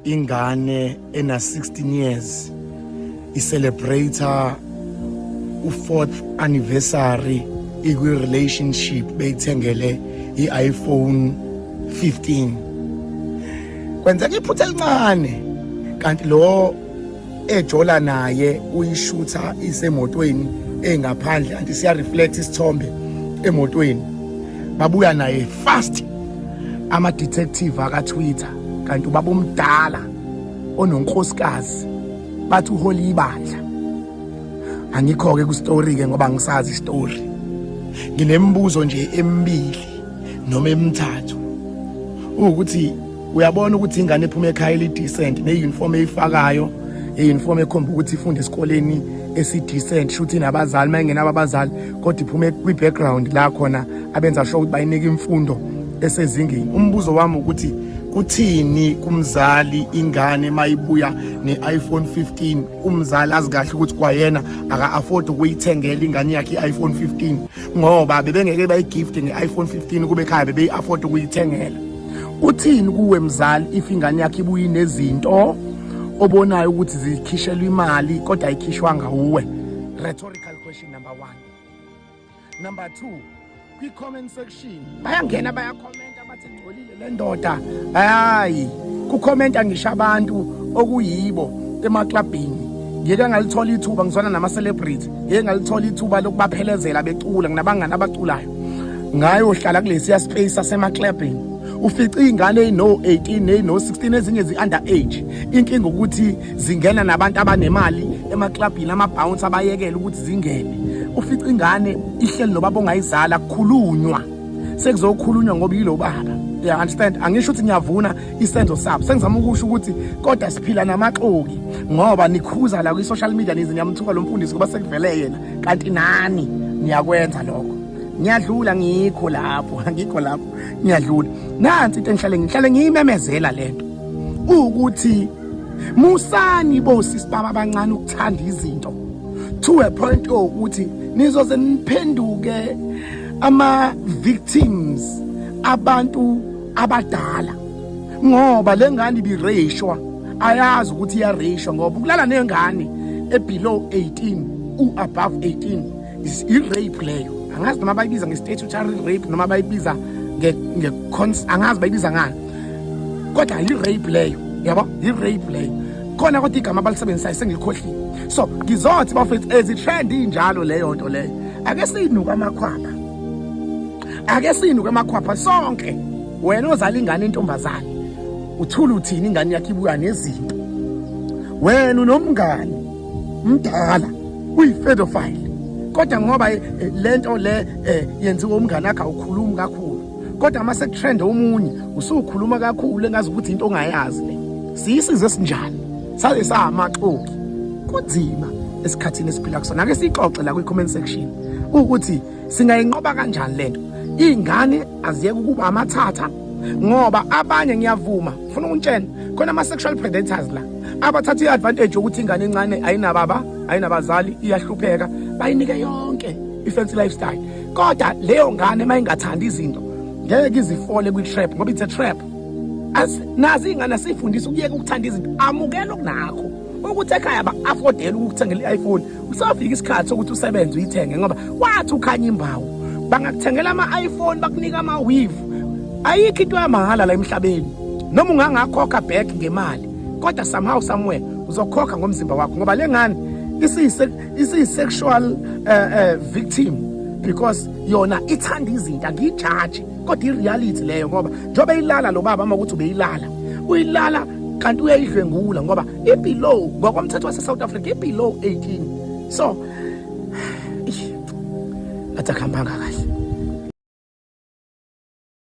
ingane ena 16 years i-celebrate u-4th anniversary ikwi-relationship beyithengele i-iPhone 15. Kwenzeka iphutha elincane kanti lo ejola naye uyishutha isemotweni engaphandle anti siya reflect isithombe emotweni. Babuya naye fast ama detective aka Twitter kanti ubaba omdala ononkosikazi bathi uholi ibandla. Angikho ke ku story ke ngoba ngisazi story. Nginembuzo nje emibili noma emithathu ukuthi uyabona ukuthi ingane ephuma ekhaya elidecent ne-uniform eyifakayo e-uniform ekhomba ukuthi ifunda esikoleni esidecent shuthi nabazali mayengena abazali kodwa iphume kwi-background la khona abenza sure ukuthi bayinika imfundo esezingeni. Umbuzo wami ukuthi kuthini kumzali ingane mayibuya ne-iPhone 15 umzali azi kahle ukuthi kwayena aka-afford ukuyithengela ingane yakhe i-iPhone 15 ngoba bebengeke bayigift nge-iPhone 15 kube ekhaya bebeyi-afford ukuyithengela. Uthini kuwe mzali if ingane yakhe ibuya inezinto obonayo ukuthi zikhishelwa imali kodwa ayikhishwanga uwe? Rhetorical question number 1. Number 2, kwi-comment section bayangena bayakhomenta bathi ngcolile le ndoda. Hayi kukhomenta ngisho abantu okuyibo emaklabhini. Ngeke ngalithola ithuba ngizwana nama-celebrity, ngeke ngalithola ithuba lokubaphelezela becula nginabangani abaculayo ngayohlala kulesiya space sasemaklabhini. Ufica ingane eyino 18 eyino 16 ezinye zi-under age. Inkinga ukuthi zingena nabantu abanemali emaklabhini ama-bounce abayekela ukuthi zingene. Ufica ingane ihleli nobaba ongayizala kukhulunywa sekuzokhulunywa ngoba yilo baba. You understand? Angisho ukuthi ngiyavuna isenzo sabo. Sengizama ukusho ukuthi kodwa siphila namaxoki ngoba nikhuza la kwi-social media nizinyamthuka lo mfundisi kuba sekuvele yena kanti nani niyakwenza lokho. Ngiyadlula ngikho lapho, angikho lapho, ngiyadlula. Nansi into engihlale ngiyimemezela lento ukuthi musani bosisi baba abancane ukuthanda izinto to a point ukuthi nizoze niphenduke ama victims abantu abadala ngoba lengane ibireshwa ayazi ukuthi iyareshwa ngoba ukulala nengane ebelow 18 above 18 is i-rape leyo. Angazi noma bayibiza nge-statutory rape noma bayibiza angazi bayibiza ngani kodwa i-rape leyo, yabo i-rape leyo khona kodwa igama abalisebenzisayo sengilikhohlile. So ngizothi bafethu ezitrend injalo leyo nto leyo ake sinuka amakhwapha sonke. Wena ozala ingane intombazane uthula uthini ingane yakhe ibuya nezinto, wena unomngane mdala uyi-pedophile kodwa ngoba lento le yenziwa umngane wakhe awukhulumi kakhulu kodwa mase trend omunye usukhuluma kakhulu engazi ukuthi into ongayazi le. Siyisize sinjani sale samaxoki kunzima esikhathini esiphila kusona. Ake sixoxe la kwi-comment section ukuthi singayinqoba kanjani lento. Ingane aziyeke ukuba amathatha ngoba abanye ngiyavuma ufuna ukuntshela khona ama-sexual predators la abathatha i-advantage ukuthi ingane encane ayinababa ayinabazali iyahlupheka bayinike yonke i-fancy lifestyle kodwa leyo ngane mayingathanda izinto ngeke izifole kwi-trap ngoba it's a trap. Nazi ingane asifundisa ukuyeka ukuthanda izinto, amukela okunakho ukuthi ekhaya ba-affordele ukukuthengela i-iPhone. Usafika isikhathi sokuthi usebenze uyithenge ngoba wathi ukhanya imbawu bangakuthengela ama-iPhone bakunika ama-weave. Ayikho into yamahhala la emhlabeni noma ungangakhokha back ngemali kodwa somehow somewhere uzokhokha ngomzimba wakho ngoba lengane isi-sexual victim because yona ithanda izinto angiyijaji kodwa i-reality leyo ngoba njengoba ilala lo baba ama ukuthi ubeyilala uyilala kanti uyayidlwengula ngoba i-below ngokomthetho wase-South Africa i-below 18. So athi akuhambanga kahle.